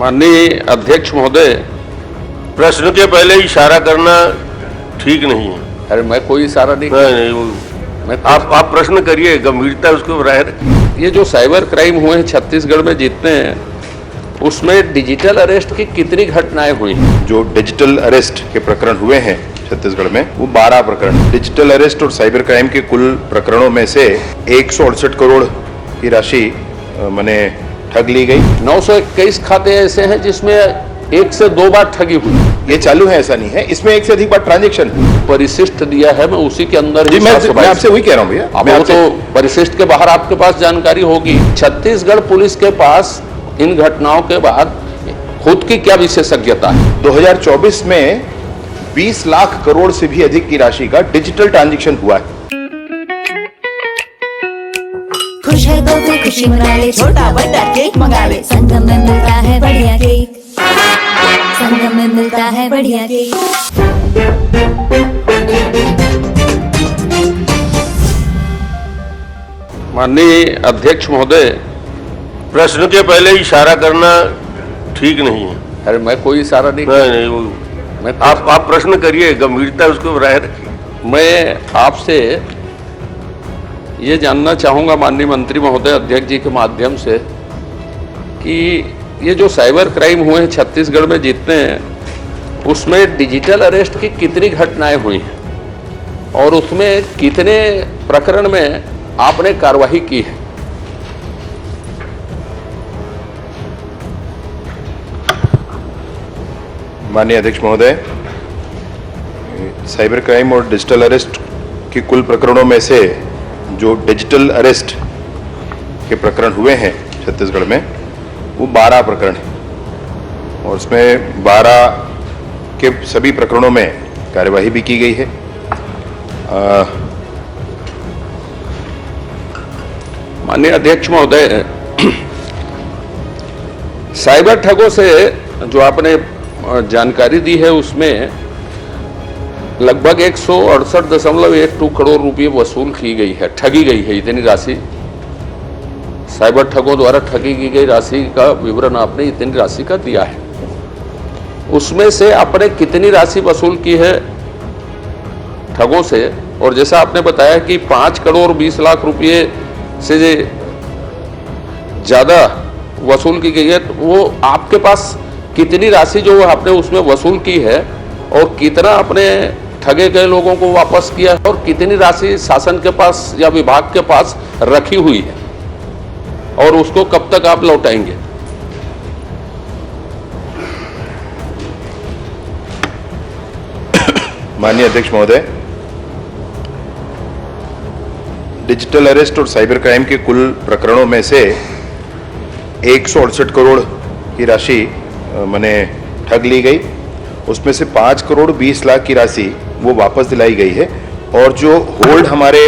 माननीय अध्यक्ष महोदय, प्रश्न के पहले इशारा करना ठीक नहीं है। अरे मैं कोई इशारा नहीं नहीं, आप प्रश्न करिए, गंभीरता उसको बनाए रखिए। ये जो साइबर क्राइम हुए हैं छत्तीसगढ़ में जितने हैं, उसमें डिजिटल अरेस्ट की कितनी घटनाएं हुई? जो डिजिटल अरेस्ट के प्रकरण हुए हैं छत्तीसगढ़ में वो 12 प्रकरण। डिजिटल अरेस्ट और साइबर क्राइम के कुल प्रकरणों में से 168 करोड़ की राशि माने ठग ली गई। 921 खाते ऐसे हैं जिसमें 1 से 2 बार ठगी हुई। ये चालू है ऐसा नहीं है, इसमें 1 से अधिक बार ट्रांजैक्शन हुई। परिशिष्ट दिया है, मैं उसी के अंदर जी मैं आपसे वही कह रहा हूँ भैया। अब वो तो परिशिष्ट के बाहर आपके पास जानकारी होगी। छत्तीसगढ़ पुलिस के पास इन घटनाओं के बाद खुद की क्या विशेषज्ञता है? 2024 में 20 लाख करोड़ से भी अधिक की राशि का डिजिटल ट्रांजैक्शन हुआ है। खुश है तो भी खुशी मना ले, छोटा बड़ा केक मंगा ले, संगम में मिलता है बढ़िया केक, संगम में मिलता है बढ़िया केक। माननीय अध्यक्ष महोदय, प्रश्न के पहले इशारा करना ठीक नहीं है। अरे मैं कोई इशारा नहीं नहीं, आप प्रश्न करिए, गंभीरता उसको बनाए रखिए। मैं आपसे ये जानना चाहूँगा माननीय मंत्री महोदय, अध्यक्ष जी के माध्यम से, कि ये जो साइबर क्राइम हुए हैं छत्तीसगढ़ में जितने हैं, उसमें डिजिटल अरेस्ट की कितनी घटनाएं हुई हैं और उसमें कितने प्रकरण में आपने कार्रवाई की है? माननीय अध्यक्ष महोदय, साइबर क्राइम और डिजिटल अरेस्ट के कुल प्रकरणों में से जो डिजिटल अरेस्ट के प्रकरण हुए हैं छत्तीसगढ़ में वो 12 प्रकरण हैं और उसमें 12 के सभी प्रकरणों में कार्यवाही भी की गई है। माननीय अध्यक्ष महोदय, साइबर ठगों से जो आपने जानकारी दी है उसमें लगभग 168.12 करोड़ रुपये वसूल की गई है, ठगी गई है। इतनी राशि साइबर ठगों द्वारा ठगी की गई राशि का विवरण आपने इतनी राशि का दिया है। उसमें से आपने कितनी राशि वसूल की है ठगों से? और जैसा आपने बताया कि 5 करोड़ 20 लाख रुपये से ज़्यादा वसूल की गई है, तो वो आपके पास कितनी राशि जो आपने उसमें वसूल की है और कितना आपने ठगे गए लोगों को वापस किया है और कितनी राशि शासन के पास या विभाग के पास रखी हुई है और उसको कब तक आप लौटाएंगे? माननीय अध्यक्ष महोदय, डिजिटल अरेस्ट और साइबर क्राइम के कुल प्रकरणों में से 168 करोड़ की राशि माने ठग ली गई। उसमें से 5 करोड़ 20 लाख की राशि वो वापस दिलाई गई है और जो होल्ड हमारे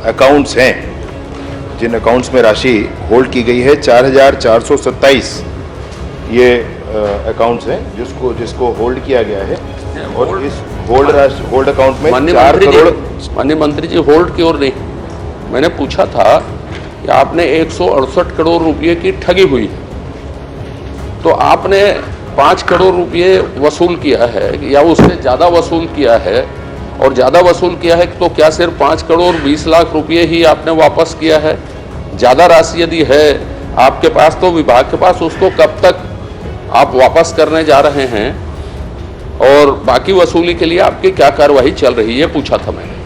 अकाउंट्स हैं, जिन अकाउंट्स में राशि होल्ड की गई है, 4,427 ये अकाउंट्स हैं जिसको होल्ड किया गया है। और इस होल्ड अकाउंट में 4 करोड़। माननीय मंत्री जी, होल्ड की ओर नहीं, मैंने पूछा था कि आपने 168 करोड़ रुपये की ठगी हुई, तो आपने 5 करोड़ रुपये वसूल किया है या उससे ज़्यादा वसूल किया है? और ज़्यादा वसूल किया है तो क्या सिर्फ 5 करोड़ 20 लाख रुपये ही आपने वापस किया है? ज़्यादा राशि यदि है आपके पास तो विभाग के पास उसको कब तक आप वापस करने जा रहे हैं और बाकी वसूली के लिए आपकी क्या कार्रवाई चल रही है, पूछा था मैंने।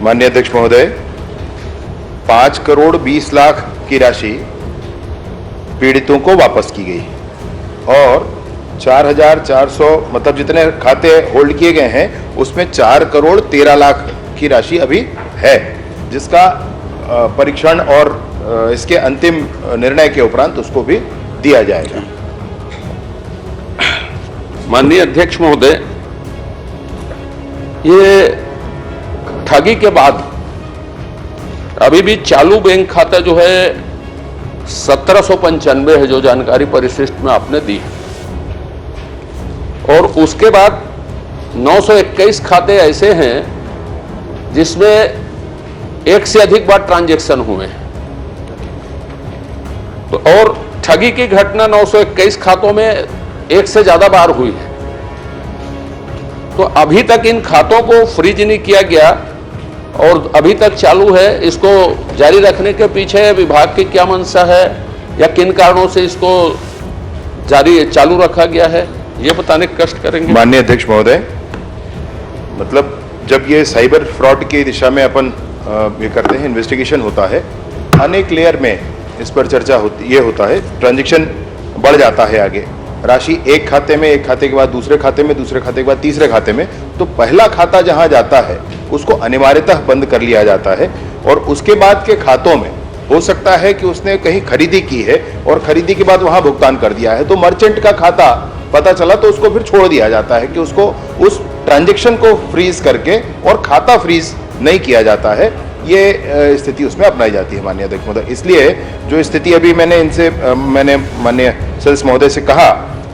माननीय अध्यक्ष महोदय, 5 करोड़ 20 लाख की राशि पीड़ितों को वापस की गई और 4,400 मतलब जितने खाते होल्ड किए गए हैं उसमें 4 करोड़ 13 लाख की राशि अभी है, जिसका परीक्षण और इसके अंतिम निर्णय के उपरांत उसको भी दिया जाएगा। माननीय अध्यक्ष महोदय, ये ठगी के बाद अभी भी चालू बैंक खाता जो है 1795 है, जो जानकारी परिशिष्ट में आपने दी है, और उसके बाद 921 खाते ऐसे हैं जिसमें 1 से अधिक बार ट्रांजैक्शन हुए हैं, तो और ठगी की घटना 921 खातों में एक से ज्यादा बार हुई है। तो अभी तक इन खातों को फ्रीज नहीं किया गया और अभी तक चालू है। इसको जारी रखने के पीछे विभाग की क्या मंशा है या किन कारणों से इसको चालू रखा गया है, ये बताने का कष्ट करेंगे। माननीय अध्यक्ष महोदय, मतलब जब ये साइबर फ्रॉड की दिशा में अपन ये करते हैं, इन्वेस्टिगेशन होता है, अनेक लेयर में इस पर चर्चा होती, ये होता है, ट्रांजैक्शन बढ़ जाता है आगे, राशि एक खाते में, एक खाते के बाद दूसरे खाते में, दूसरे खाते के बाद तीसरे खाते में, तो पहला खाता जहां जाता है उसको अनिवार्यतः बंद कर लिया जाता है और उसके बाद के खातों में हो सकता है कि उसने कहीं खरीदी की है और खरीदी के बाद वहां भुगतान कर दिया है, तो मर्चेंट का खाता पता चला तो उसको फिर छोड़ दिया जाता है कि उसको उस ट्रांजैक्शन को फ्रीज करके और खाता फ्रीज नहीं किया जाता है। ये स्थिति उसमें अपनाई जाती है माननीय अध्यक्ष महोदय। इसलिए जो स्थिति अभी मैंने माननीय सदस्य महोदय से कहा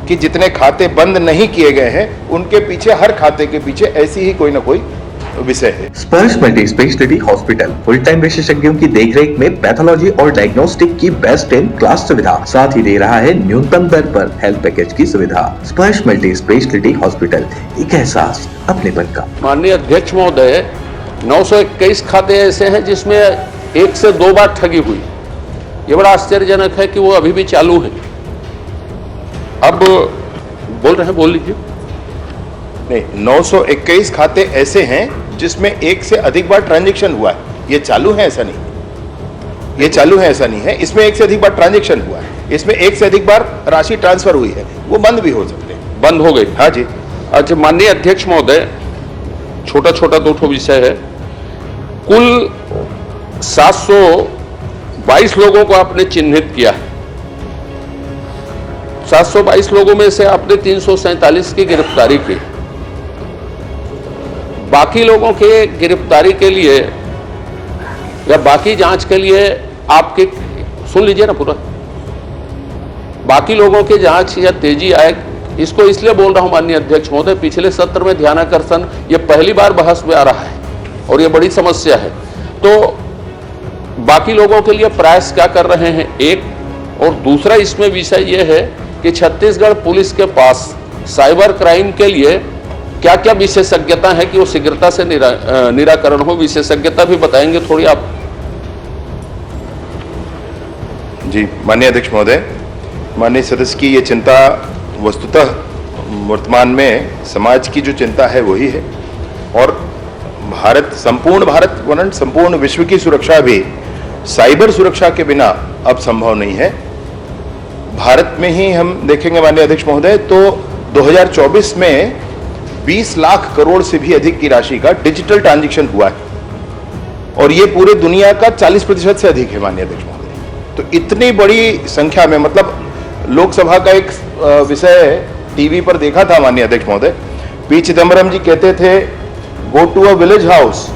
कि जितने खाते बंद नहीं किए गए हैं उनके पीछे, हर खाते के पीछे ऐसी ही कोई ना कोई विषय है। स्पर्श multi speciality hospital full time विशेषज्ञों की देखरेख में पैथोलॉजी और डायग्नोस्टिक की बेस्ट इन क्लास सुविधा, साथ ही दे रहा है न्यूनतम दर पर हेल्थ पैकेज की सुविधा। स्पर्श मल्टी स्पेशलिटी हॉस्पिटल, एक एहसास अपनेपन का। माननीय अध्यक्ष महोदय, 921 खाते ऐसे हैं जिसमें एक से दो बार ठगी हुई। ये बड़ा आश्चर्यजनक है कि वो अभी भी चालू है। अब बोल रहे हैं, बोल लीजिए। नहीं, 921 खाते ऐसे हैं जिसमें एक से अधिक बार ट्रांजैक्शन हुआ है। ये चालू है ऐसा नहीं, ये चालू है ऐसा नहीं है, इसमें एक से अधिक बार ट्रांजैक्शन हुआ है, इसमें एक से अधिक बार राशि ट्रांसफर हुई है, वो बंद भी हो सकते हैं। बंद हो गई? हाँ जी। अच्छा माननीय अध्यक्ष महोदय, छोटा छोटा दो ठो विषय है। कुल 722 लोगों को आपने चिन्हित किया है। 722 लोगों में से आपने 347 की गिरफ्तारी की। बाकी लोगों के गिरफ्तारी के लिए या बाकी जांच के लिए आपके, सुन लीजिए ना पूरा, बाकी लोगों की जांच या तेजी आए, इसको इसलिए बोल रहा हूं माननीय अध्यक्ष महोदय, पिछले सत्र में ध्यानाकर्षण ये पहली बार बहस में आ रहा है और ये बड़ी समस्या है। तो बाकी लोगों के लिए प्रयास क्या कर रहे हैं, एक, और दूसरा इसमें विषय ये है कि छत्तीसगढ़ पुलिस के पास साइबर क्राइम के लिए क्या क्या विशेषज्ञता है कि वो शीघ्रता से निराकरण हो। विशेषज्ञता भी बताएंगे थोड़ी आप? जी माननीय अध्यक्ष महोदय, माननीय सदस्य की ये चिंता वस्तुतः वर्तमान में समाज की जो चिंता है वही है और भारत, संपूर्ण भारत वरन संपूर्ण विश्व की सुरक्षा भी साइबर सुरक्षा के बिना अब संभव नहीं है। भारत में ही हम देखेंगे माननीय अध्यक्ष महोदय तो 2024 में 20 लाख करोड़ से भी अधिक की राशि का डिजिटल ट्रांजैक्शन हुआ है और ये पूरे दुनिया का 40% से अधिक है माननीय अध्यक्ष महोदय। तो इतनी बड़ी संख्या में, मतलब लोकसभा का एक विषय टीवी पर देखा था माननीय अध्यक्ष महोदय, पी चिदम्बरम जी कहते थे, go to a village house,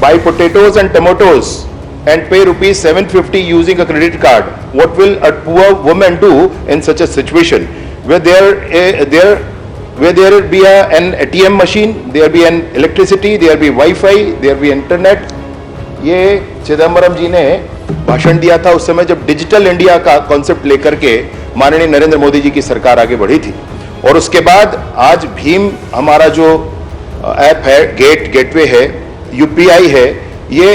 buy potatoes and tomatoes and pay rupees 750 using a credit card. What will a poor woman do in such a situation where there be an ATM machine, there be an electricity, there be Wi-Fi, there be internet. ये चिदम्बरम जी ने भाषण दिया था उस समय जब digital India का concept लेकर के माननीय नरेंद्र मोदी जी की सरकार आगे बढ़ी थी। और उसके बाद आज भीम हमारा जो ऐप है, गेटवे है, यूपीआई है, ये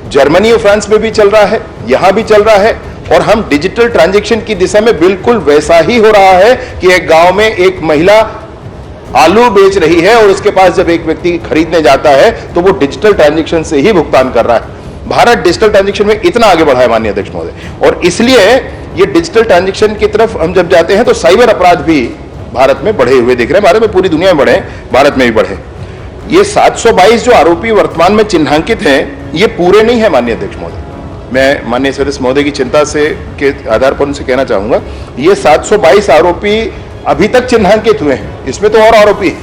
जर्मनी और फ्रांस में भी चल रहा है, यहां भी चल रहा है और हम डिजिटल ट्रांजैक्शन की दिशा में बिल्कुल वैसा ही हो रहा है कि एक गांव में एक महिला आलू बेच रही है और उसके पास जब एक व्यक्ति खरीदने जाता है तो वो डिजिटल ट्रांजैक्शन से ही भुगतान कर रहा है। भारत डिजिटल ट्रांजैक्शन में इतना आगे बढ़ा है माननीय अध्यक्ष महोदय और इसलिए ये डिजिटल ट्रांजैक्शन की तरफ हम जब जाते हैं तो साइबर अपराध भी भारत में बढ़े हुए दिख रहे हैं। भारत में, पूरी दुनिया में बढ़े, भारत में भी बढ़े। ये 722 जो आरोपी वर्तमान में चिन्हांकित हैं, ये पूरे नहीं है माननीय अध्यक्ष महोदय। मैं माननीय सदस्य महोदय की चिंता से के आधार पर उनसे कहना चाहूंगा, ये 722 आरोपी अभी तक चिन्हांकित हुए हैं, इसमें तो और आरोपी है।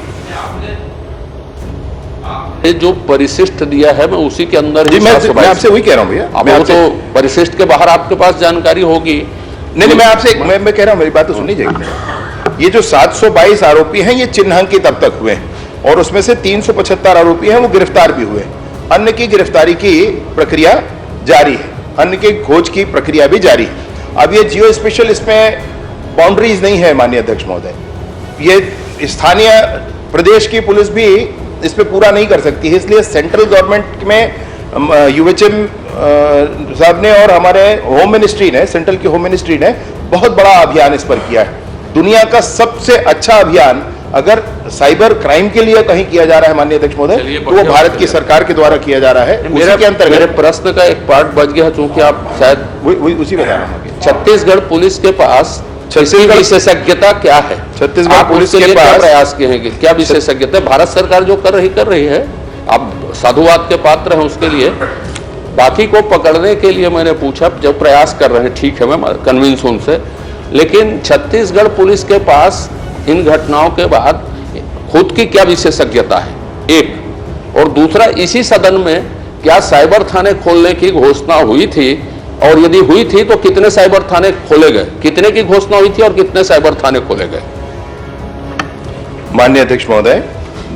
जो परिशिष्ट दिया है मैं उसी के अंदर जी, मैं आपसे वही कह रहा हूँ भैया। अब वो तो परिशिष्ट के बाहर आपके पास जानकारी होगी। नहीं, मैं आपसे मैं कह रहा हूँ, मेरी बात तो सुन लीजिए। ये जो 722 आरोपी हैं ये चिन्हांकित अब तक हुए हैं और उसमें से 375 आरोपी हैं वो गिरफ्तार भी हुए हैं। अन्य की गिरफ्तारी की प्रक्रिया जारी है, अन्य की खोज की प्रक्रिया भी जारी है अब ये जियो स्पेशल, इसमें बाउंड्रीज नहीं है माननीय अध्यक्ष महोदय। ये स्थानीय प्रदेश की पुलिस भी इस पे पूरा नहीं कर सकती है, इसलिए सेंट्रल गवर्नमेंट में यूएचएम साहब ने और हमारे होम मिनिस्ट्री ने, सेंट्रल की होम मिनिस्ट्री ने बहुत बड़ा अभियान इस पर किया है। दुनिया का सबसे अच्छा अभियान अगर साइबर क्राइम के लिए कहीं किया जा रहा है माननीय अध्यक्ष महोदय, तो वो भारत की सरकार के द्वारा किया जा रहा है। उसी के अंतर्गत मेरे प्रश्न का एक पार्ट बच गया, चूंकि आप शायद उसी बता रहा हूं। छत्तीसगढ़ पुलिस के पास छत्तीसगढ़ विशेषज्ञता क्या है? छत्तीसगढ़ आप पुलिस उसके के लिए क्या पास प्रयास किए हैं? क्या विशेषज्ञता भारत सरकार जो कर रही है, आप साधुवाद के पात्र हैं उसके लिए। बाकी को पकड़ने के लिए मैंने पूछा, जब प्रयास कर रहे हैं ठीक है, मैं कन्विंस हूं उनसे, लेकिन छत्तीसगढ़ पुलिस के पास इन घटनाओं के बाद खुद की क्या विशेषज्ञता है, एक। और दूसरा, इसी सदन में क्या साइबर थाने खोलने की घोषणा हुई थी, और यदि हुई थी तो कितने साइबर थाने खोले गए? कितने की घोषणा हुई थी और कितने साइबर थाने खोले गए? माननीय अध्यक्ष महोदय,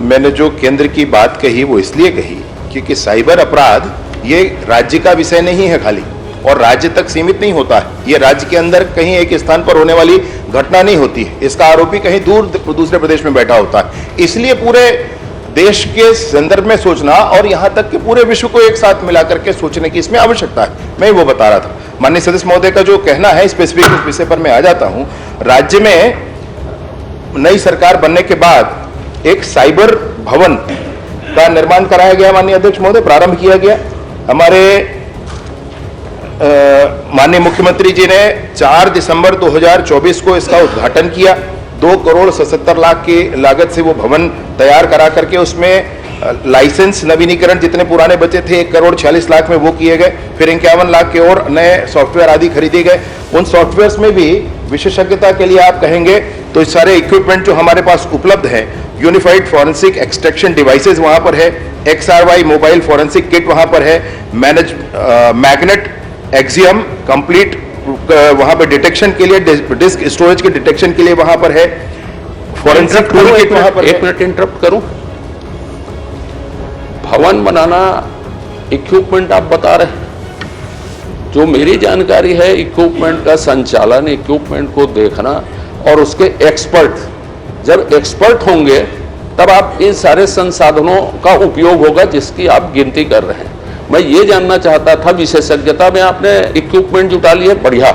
मैंने जो केंद्र की बात कही वो इसलिए कही क्योंकि साइबर अपराध ये राज्य का विषय नहीं है खाली, और राज्य तक सीमित नहीं होता है। ये राज्य के अंदर कहीं एक स्थान पर होने वाली घटना नहीं होती है, इसका आरोपी कहीं दूर दूसरे प्रदेश में बैठा होता है। इसलिए पूरे देश के संदर्भ में सोचना और यहां तक कि पूरे विश्व को एक साथ मिलाकर के सोचने की इसमें आवश्यकता है, मैं वो बता रहा था। माननीय सदस्य महोदय का जो कहना है स्पेसिफिक, उस विषय पर मैं आ जाता हूं। राज्य में नई सरकार बनने के बाद एक साइबर भवन का निर्माण कराया गया माननीय अध्यक्ष महोदय, प्रारंभ किया गया। हमारे माननीय मुख्यमंत्री जी ने 4 दिसंबर 2024 को इसका उद्घाटन किया। 2,77,00,000 की लागत से वो भवन तैयार करा करके उसमें लाइसेंस नवीनीकरण जितने पुराने बचे थे 1,46,00,000 में वो किए गए। फिर 51 लाख के और नए सॉफ्टवेयर आदि खरीदे गए। उन सॉफ्टवेयर्स में भी विशेषज्ञता के लिए आप कहेंगे तो सारे इक्विपमेंट जो हमारे पास उपलब्ध है, यूनिफाइड फॉरेंसिक एक्सट्रैक्शन डिवाइसेस वहां पर है, XRY मोबाइल फॉरेंसिक किट वहां पर है, मैग्नेट एक्सियम कंप्लीट वहां पर डिटेक्शन के लिए, डिस्क स्टोरेज के डिटेक्शन के लिए वहां पर है, फॉरेंसिक टूल किट वहां पर है। एक मिनट इंटरप्ट करूं। भवन बनाना, इक्विपमेंट आप बता रहे हैं, जो मेरी जानकारी है इक्विपमेंट का संचालन, इक्विपमेंट को देखना और उसके एक्सपर्ट, जब एक्सपर्ट होंगे तब आप इन सारे संसाधनों का उपयोग होगा जिसकी आप गिनती कर रहे हैं। मैं ये जानना चाहता था, विशेषज्ञता में आपने इक्विपमेंट जुटा लिए, बढ़िया।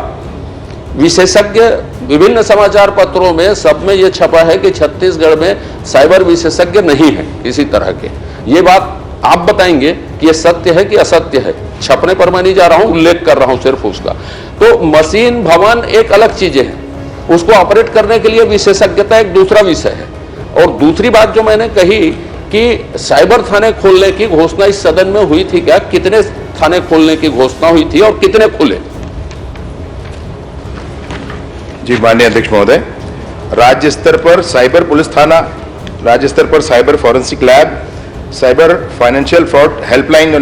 विशेषज्ञ, विभिन्न समाचार पत्रों में सब में ये छपा है कि छत्तीसगढ़ में साइबर विशेषज्ञ नहीं है किसी तरह के। ये बात आप बताएंगे कि ये सत्य है कि असत्य है? छपने पर मैं नहीं जा रहा हूं, उल्लेख कर रहा हूं सिर्फ उसका। तो मशीन भवन एक अलग चीजें हैं, उसको ऑपरेट करने के लिए विशेषज्ञता एक दूसरा विषय है। और दूसरी बात जो मैंने कही कि साइबर थाने खोलने की घोषणा इस सदन में हुई थी क्या? कितने थाने खोलने की घोषणा हुई थी और कितने खुले? जी माननीय अध्यक्ष महोदय, राज्य स्तर पर साइबर पुलिस थाना, राज्य स्तर पर cyber forensic lab, cyber financial fraud helpline जो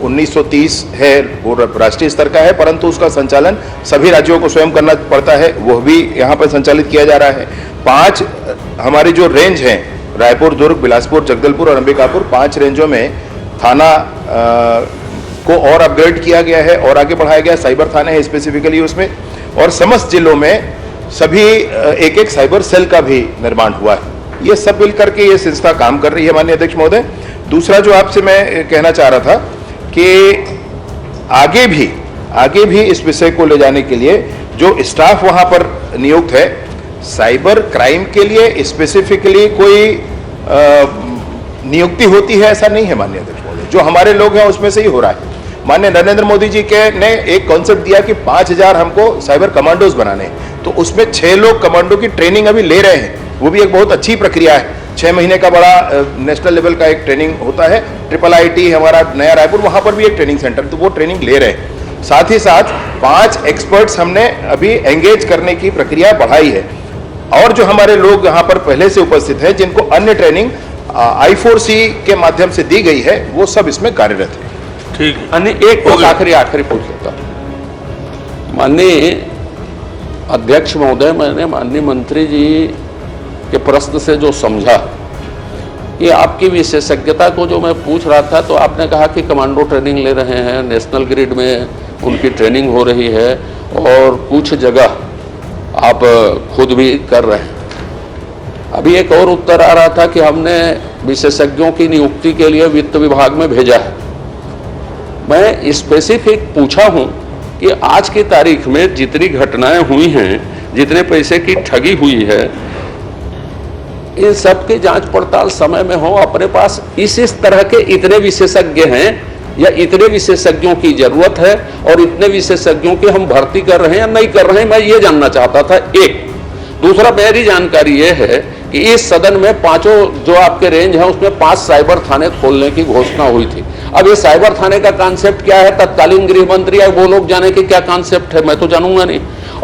1930 है वो राष्ट्रीय स्तर का है, परंतु उसका संचालन सभी राज्यों को स्वयं करना पड़ता है, वह भी यहाँ पर संचालित किया जा रहा है। 5 हमारी जो रेंज हैं, रायपुर, दुर्ग, बिलासपुर, जगदलपुर और अंबिकापुर, 5 रेंजों में थाना को और अपग्रेड किया गया है और आगे बढ़ाया गया। साइबर थाने है स्पेसिफिकली उसमें, और समस्त जिलों में सभी एक एक साइबर सेल का भी निर्माण हुआ है। ये सब मिलकर के ये संस्था काम कर रही है माननीय अध्यक्ष महोदय। दूसरा जो आपसे मैं कहना चाह रहा था कि आगे भी इस विषय को ले जाने के लिए जो स्टाफ वहां पर नियुक्त है, साइबर क्राइम के लिए स्पेसिफिकली कोई नियुक्ति होती है ऐसा नहीं है माननीय अध्यक्ष महोदय। जो हमारे लोग हैं उसमें से ही हो रहा है। माननीय नरेंद्र मोदी जी ने एक कॉन्सेप्ट दिया कि 5,000 हमको साइबर कमांडोज बनाने हैं, तो उसमें 6 लोग कमांडो की ट्रेनिंग अभी ले रहे हैं। वो भी एक बहुत अच्छी प्रक्रिया है। 6 महीने का बड़ा नेशनल लेवल का एक ट्रेनिंग होता है। IIIT हमारा नया रायपुर, वहां पर भी एक ट्रेनिंग सेंटर, तो वो ट्रेनिंग ले रहे हैं। साथ ही साथ 5 एक्सपर्ट्स हमने अभी एंगेज करने की प्रक्रिया बढ़ाई है। और जो हमारे लोग यहाँ पर पहले से उपस्थित हैं, जिनको अन्य ट्रेनिंग I4C के माध्यम से दी गई है, वो सब इसमें कार्यरत है। ठीक है। अन्य एक आखिरी पूछ लेता हूं। माननीय अध्यक्ष महोदय, मैंने माननीय मंत्री जी के प्रश्न से जो समझा कि आपकी विशेषज्ञता को जो मैं पूछ रहा था, तो आपने कहा कि कमांडो ट्रेनिंग ले रहे हैं, नेशनल ग्रिड में उनकी ट्रेनिंग हो रही है और कुछ जगह आप खुद भी कर रहे हैं। अभी एक और उत्तर आ रहा था कि हमने विशेषज्ञों की नियुक्ति के लिए वित्त विभाग में भेजा है। मैं स्पेसिफिक पूछा हूं कि आज की तारीख में जितनी घटनाएं हुई हैं, जितने पैसे की ठगी हुई है, इन सब की जांच पड़ताल समय में हो। अपने पास इस तरह के इतने विशेषज्ञ हैं या इतने विशेषज्ञों की जरूरत है और इतने विशेषज्ञों की हम भर्ती कर रहे हैं या नहीं कर रहे हैं, मैं ये जानना चाहता था। एक दूसरा, मेरी जानकारी ये है कि इस सदन में पांचों जो आपके रेंज है उसमें 5 साइबर थाने खोलने की घोषणा हुई थी। अब ये साइबर थाने का कॉन्सेप्ट क्या है, तत्कालीन गृह मंत्री या वो लोग जाने कि क्या कॉन्सेप्ट है, मैं तो जानूंगा नहीं।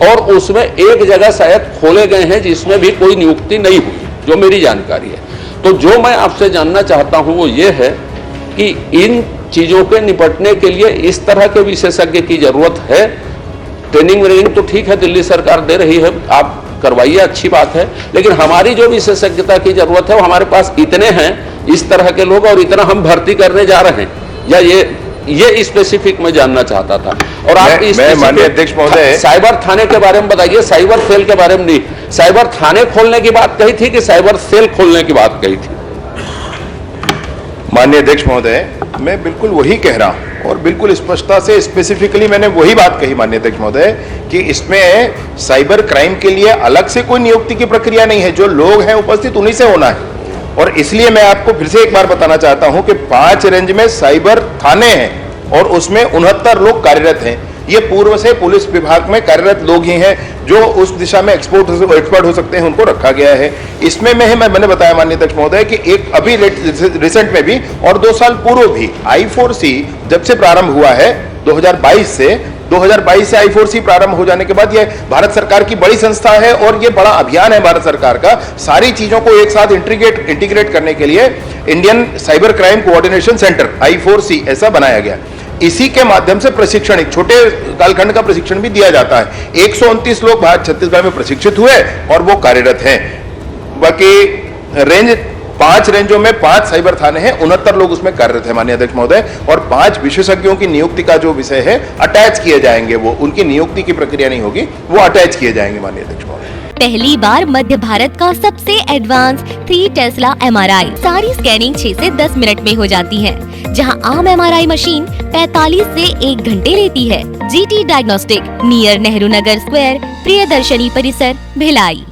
और उसमें एक जगह शायद खोले गए हैं जिसमें भी कोई नियुक्ति नहीं हुई, जो मेरी जानकारी है। तो जो मैं आपसे जानना चाहता हूं वो ये है कि इन चीजों के निपटने के लिए इस तरह के विशेषज्ञ की जरूरत है। ट्रेनिंग व्रेनिंग तो ठीक है, दिल्ली सरकार दे रही है, आप करवाइए, अच्छी बात है, लेकिन हमारी जो विशेषज्ञता की जरूरत है वो हमारे पास इतने हैं इस तरह के लोग और इतना हम भर्ती करने जा रहे हैं, या ये स्पेसिफिक मैं जानना चाहता था। और आप माननीय अध्यक्ष महोदय, साइबर थाने के बारे में बताइए, साइबर सेल के बारे में नहीं। साइबर थाने खोलने की बात कही थी कि साइबर सेल खोलने की बात कही थी? माननीय अध्यक्ष महोदय, मैं बिल्कुल वही कह रहा हूं और बिल्कुल स्पष्टता से स्पेसिफिकली मैंने वही बात कही माननीय अध्यक्ष महोदय कि इसमें साइबर क्राइम के लिए अलग से कोई नियुक्ति की प्रक्रिया नहीं है। जो लोग हैं उपस्थित उन्हीं से होना है। और इसलिए मैं आपको फिर से एक बार बताना चाहता हूं कि 5 रेंज में साइबर थाने हैं और उसमें 69 लोग कार्यरत हैं। ये पूर्व से पुलिस विभाग में कार्यरत लोग ही हैं जो उस दिशा में एक्सपर्ट हो सकते हैं, उनको रखा गया है। इसमें मैंने बताया माननीय अध्यक्ष महोदय कि एक अभी रिसेंट में भी और 2 साल पूर्व भी I4C जब से प्रारंभ हुआ है 2022 से I4C प्रारंभ हो जाने के बाद ये भारत सरकार की बड़ी संस्था है और ये बड़ा अभियान है भारत सरकार का। सारी चीजों को एक साथ इंटीग्रेट करने के लिए Indian cyber crime coordination centre I4C ऐसा बनाया गया। इसी के माध्यम से प्रशिक्षण, एक छोटे कालखंड का प्रशिक्षण भी दिया जाता है। 129 लोग छत्तीसगढ़ में प्रशिक्षित हुए और वो कार्यरत हैं। बाकी 5 रेंजों में 5 साइबर थाने हैं, 69 लोग उसमें कार्यरत हैं माननीय अध्यक्ष महोदय। और 5 विशेषज्ञों की नियुक्ति का जो विषय है अटैच किए जाएंगे, वो उनकी नियुक्ति की प्रक्रिया नहीं होगी, वो अटैच किए जाएंगे माननीय अध्यक्ष महोदय। पहली बार मध्य भारत का सबसे एडवांस 3 टेस्ला MRI। सारी स्कैनिंग 6 से 10 मिनट में हो जाती है, जहां आम MRI मशीन 45 से 1 घंटे लेती है। GT diagnostic, near Nehru Nagar square, Priyadarshini परिसर, भिलाई।